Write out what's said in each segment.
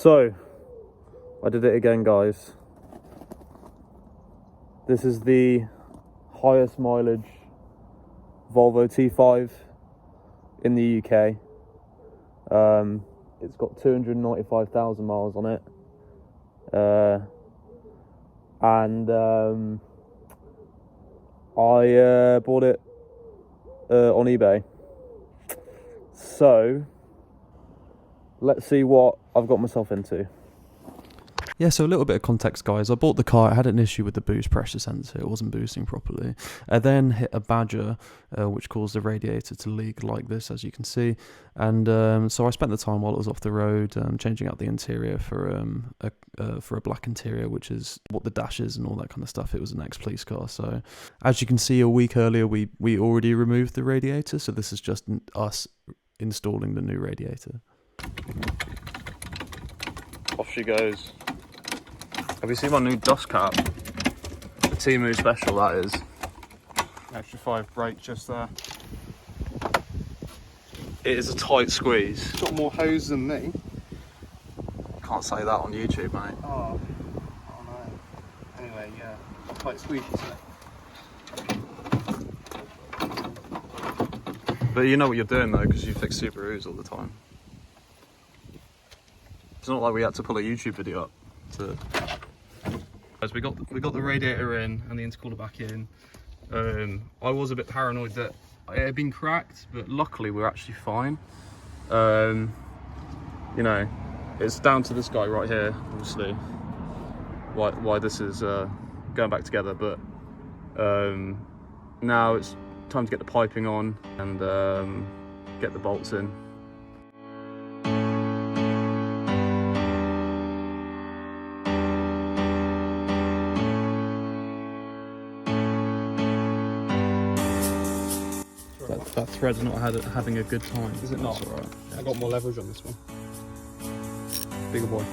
So, I did it again, guys. This is the highest mileage Volvo T5 in the UK. It's got 295,000 miles on it. I bought it on eBay. So, let's see what I've got myself into. Yeah, so a little bit of context, guys. I bought the car. I had an issue with the boost pressure sensor. It wasn't boosting properly. I then hit a badger, which caused the radiator to leak like this, as you can see. And so I spent the time while it was off the road changing out the interior for a black interior, which is what the dash is and all that kind of stuff. It was an ex-police car. So as you can see, a week earlier, we already removed the radiator. So this is just us installing the new radiator. Off she goes. Have you seen my new dust cap? The Timu special, that is. Extra 5 brake just there. It is a tight squeeze. Got more hose than me. Can't say that on YouTube, mate. Oh no. Anyway, yeah. Tight squeeze, isn't it? But you know what you're doing though, because you fix Subarus all the time. It's not like we had to pull a YouTube video up to... As we got the radiator in and the intercooler back in. I was a bit paranoid that it had been cracked, but luckily we're actually fine. You know, it's down to this guy right here, obviously, why this is going back together. But now it's time to get the piping on and get the bolts in. That thread's not having a good time. Is it not? That's all right. I got more leverage on this one. Bigger boy.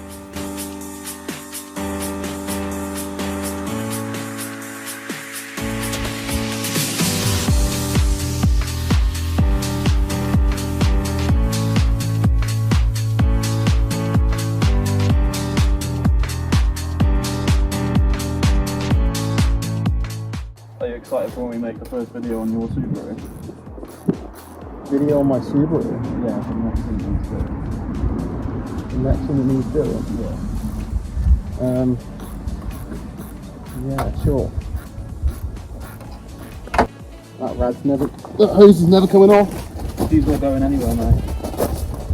Are you excited for when we make the first video on your Subaru? Video on my Subaru. Yeah, the next thing needs doing. The next thing that needs doing. Yeah, sure. That hose is never coming off. These not going anywhere, mate.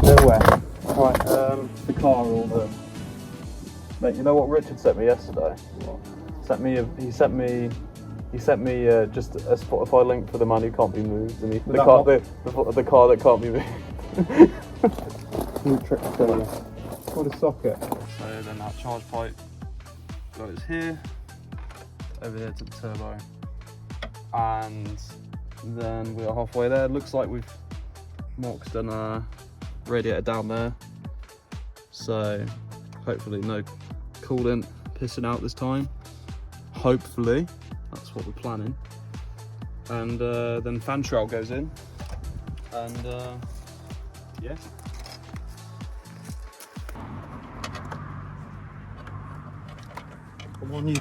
Nowhere. Alright, the car or the... Mate, you know what Richard sent me yesterday? He sent me just a Spotify link for the man who can't be moved, and the car that can't be moved. New trick controller. Called a socket. So then that charge pipe goes here, over here to the turbo, and then we're halfway there. Looks like Mark's done a radiator down there, so hopefully no coolant pissing out this time. Hopefully. That's what we're planning. And then fan shroud goes in. And yeah. Come on, you.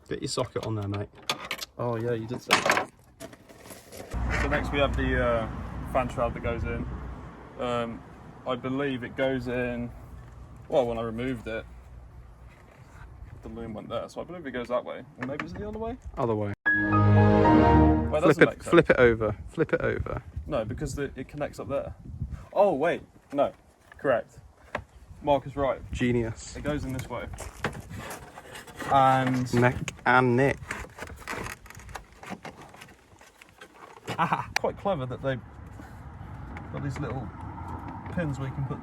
Get your socket on there, mate. Oh yeah, you did say that. So next we have the fan shroud that goes in. I believe it goes in, well, when I removed it, the loom went there, so I believe it goes that way. Or maybe it's the other way? Other way. Wait, Flip it over. Flip it over. No, because it connects up there. Oh, wait. No. Correct. Mark is right. Genius. It goes in this way. And... Neck and nick. Quite clever that they got these little pins where you can put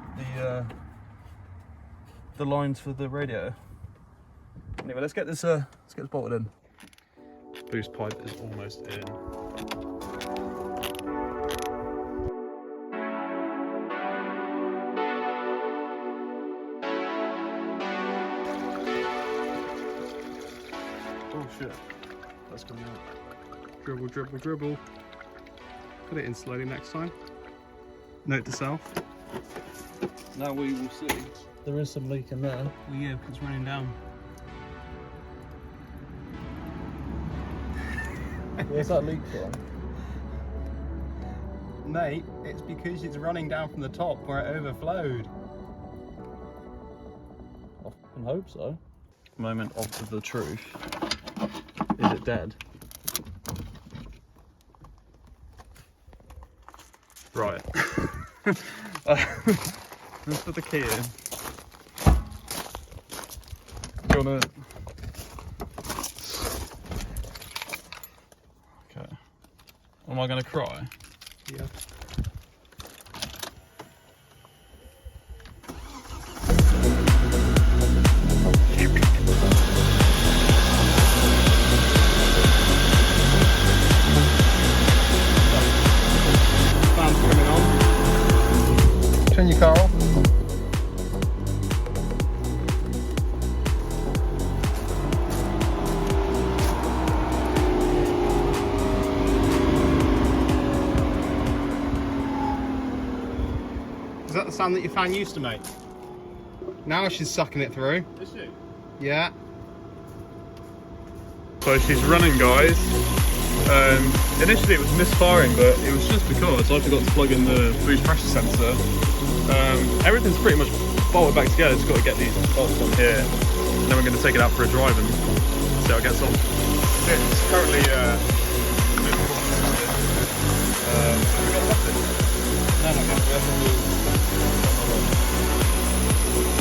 the lines for the radiator. Anyway, let's get this bolted in. Boost pipe is almost in. Oh shit, that's coming out. Dribble, dribble, dribble. Put it in slowly next time. Note to self. Now we will see. There is some leak in there. Well, yeah, because it's running down. Where's that leak from? Mate, it's because it's running down from the top where it overflowed. I can hope so. Moment of the truth. Is it dead? Right. Let's put the key in. Do you wanna... Okay. Am I gonna cry? Yeah. Fan's coming on. Turn your car off. Is that the sound that your fan used to make? Now she's sucking it through. Is she? Yeah. So she's running, guys. Initially it was misfiring, but it was just because I forgot to plug in the boost pressure sensor. Everything's pretty much bolted back together. Just got to get these bolts on here, and then we're going to take it out for a drive and see how it gets on. It's currently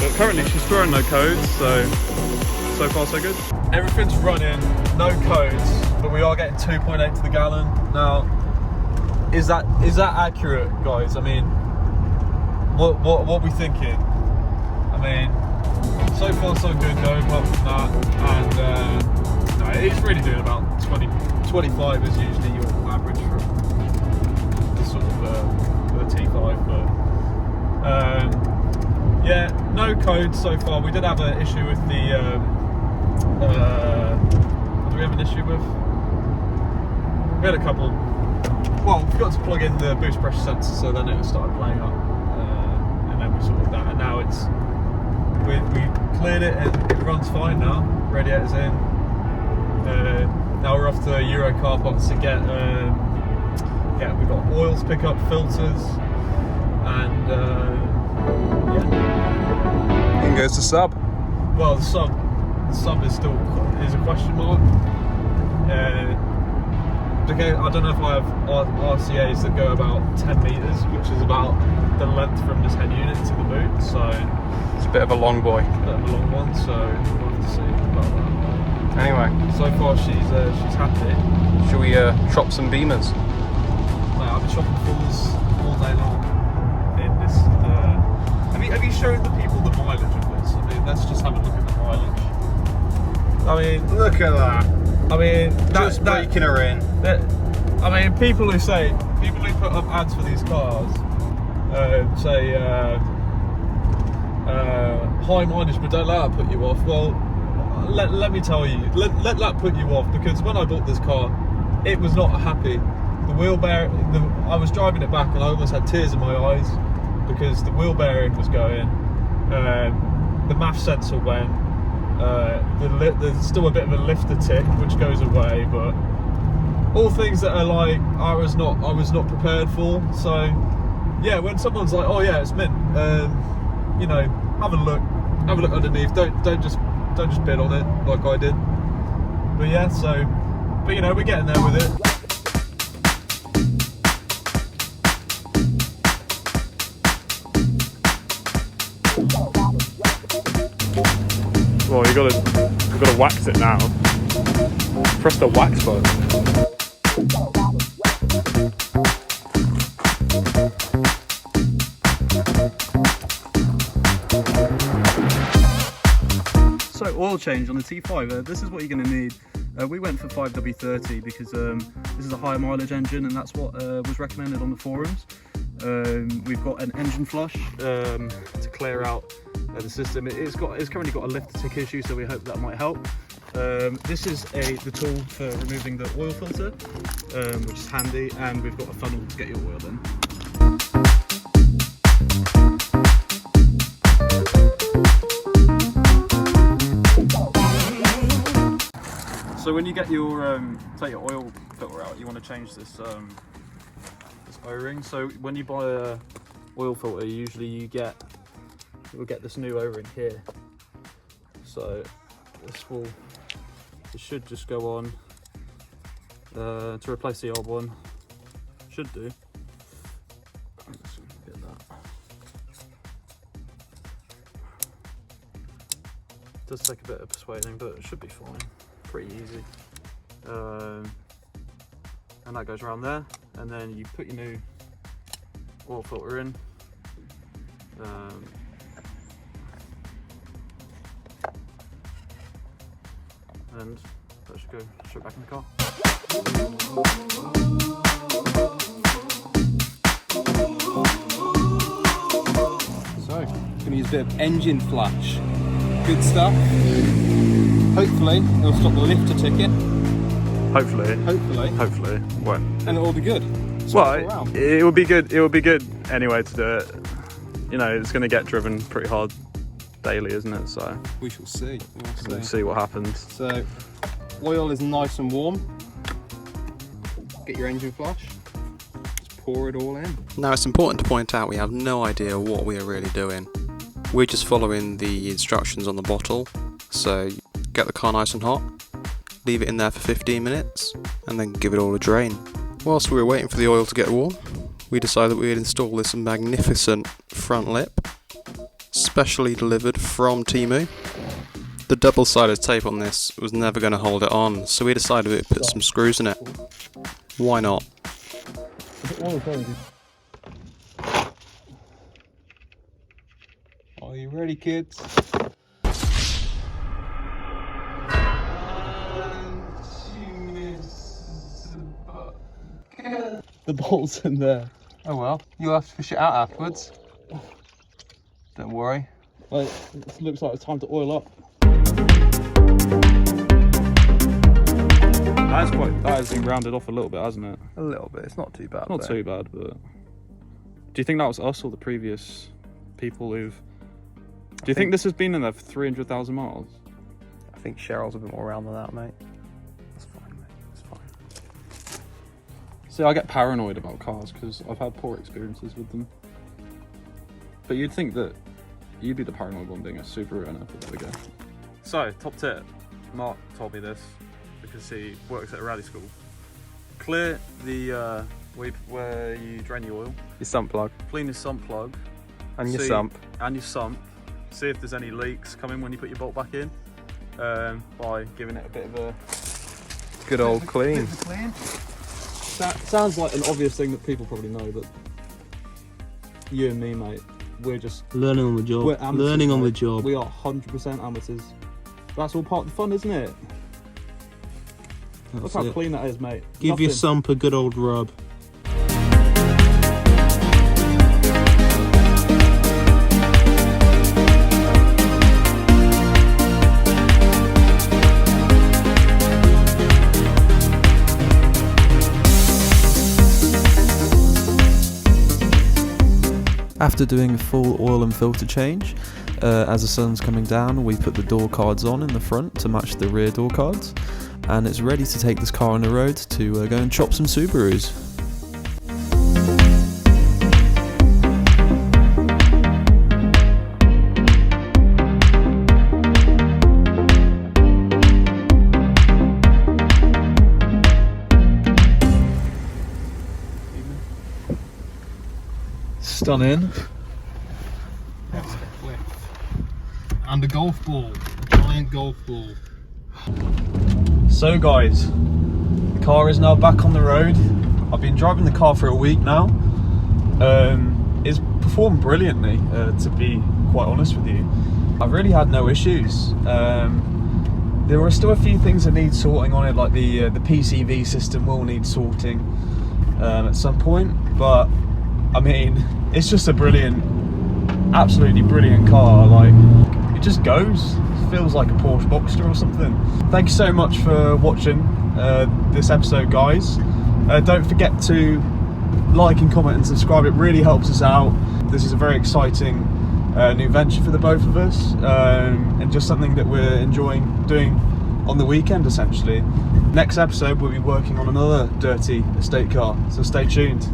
but currently she's throwing no codes, so far so good. Everything's running, no codes, but we are getting 2.8 to the gallon. Now, is that accurate, guys? I mean, what are we thinking? I mean, so far so good though, apart from that, and no, it's really doing about 25 is usually your average for the sort of the T5, but yeah, no codes so far. We did have an issue with the what do we have an issue with? We had a couple. Well, we forgot to plug in the boost pressure sensor, so then it started playing up, and then we sorted that. And now it's we cleared it, and it runs fine now. Radiator's in. Now we're off to Euro car parts to get we've got oils pick up, filters, and yeah. In goes the sub. Well, the sub is still a question mark. Okay, I don't know if I have RCAs that go about 10 meters, which is about the length from this head unit to the boot. So It's a bit of a long boy. a bit of a long one. So we'll have to see about that. Anyway, So far, she's happy. shall we chop some beamers? Mate, I've been chopping fools all day long in this. Have you shown the people the mileage of this? I mean, let's just have a look at the mileage. I mean, Look at that. I mean, Just breaking her in. I mean, people who put up ads for these cars say high mileage, but don't let that put you off. Well, let me tell you, let that put you off, because when I bought this car, it was not happy. The wheel bearing, I was driving it back and I almost had tears in my eyes because the wheel bearing was going, the MAF sensor went. There's still a bit of a lifter tick which goes away, but all things that are like I was not prepared for. So yeah, when someone's like, oh yeah, it's mint, you know, have a look underneath. Don't just bid on it like I did. But yeah, but you know, we're getting there with it. Well, we've got to wax it now. Press the wax button. So oil change on the T5. This is what you're going to need. We went for 5W30 because this is a higher mileage engine, and that's what was recommended on the forums. We've got an engine flush to clear out the system. It's currently got a lifter tick issue, so we hope that might help. This is the tool for removing the oil filter, which is handy, and we've got a funnel to get your oil in. So when you get your take your oil filter out, you want to change this this O-ring. So when you buy a oil filter, usually you'll get this new O-ring here. So this should just go on to replace the old one. Should do. Let's get that. It does take a bit of persuading, but it should be fine. Pretty easy. And that goes around there, and then you put your new oil filter in. And that should go straight back in the car. So, going to use a bit of engine flash. Good stuff. Hopefully, it'll stop the lifter ticking. Hopefully. Hopefully. What? And it'll all be good. Well, it would be good. It would be good anyway to do it. You know, it's going to get driven pretty hard daily, isn't it? So we shall see. we'll see what happens. So, oil is nice and warm. Get your engine flash. Just pour it all in. Now it's important to point out we have no idea what we are really doing. We're just following the instructions on the bottle. So get the car nice and hot, leave it in there for 15 minutes, and then give it all a drain. Whilst we were waiting for the oil to get warm, we decided we would install this magnificent front lip, specially delivered from Temu. The double-sided tape on this was never going to hold it on, so we decided we'd put some screws in it. Why not? Are you ready, kids? The bolt's in there. Oh well, you'll have to fish it out afterwards. Don't worry. Like, it looks like it's time to oil up. That has been rounded off a little bit, hasn't it? A little bit. It's not too bad. Not too bad, but do you think that was us or the previous people who've? Do you think this has been in there for 300,000 miles? I think Cheryl's a bit more around than that, mate. That's fine, mate. It's fine. See, I get paranoid about cars because I've had poor experiences with them. But you'd think that you'd be the paranoid one being a Subaru owner, but there we go. So, top tip. Mark told me this because he works at a rally school. Clear the where you drain your oil. Your sump plug. Clean your sump plug. And your See- sump. And your sump. See if there's any leaks coming when you put your bolt back in. By giving it a bit of a Good old clean. sounds like an obvious thing that people probably know, but you and me, mate, we're just Learning on the job. we're amateurs, Learning on mate. the job. We are 100% amateurs. That's all part of the fun, isn't it? Look That's how it. clean that is, mate. Give your Nothing. sump a good old rub. After doing a full oil and filter change, as the sun's coming down, we put the door cards on in the front to match the rear door cards, and it's ready to take this car on the road to go and chop some Subarus. Stunning. And a golf ball. A giant golf ball. So guys, the car is now back on the road. I've been driving the car for a week now. It's performed brilliantly, to be quite honest with you. I've really had no issues. There are still a few things that need sorting on it, like the PCV system will need sorting at some point, but I mean, it's just a brilliant, absolutely brilliant car. Like, it just goes. It feels like a Porsche Boxster or something. Thank you so much for watching this episode, guys. Don't forget to like and comment and subscribe. It really helps us out. This is a very exciting new venture for the both of us, and just something that we're enjoying doing on the weekend essentially. Next episode we'll be working on another dirty estate car, so stay tuned.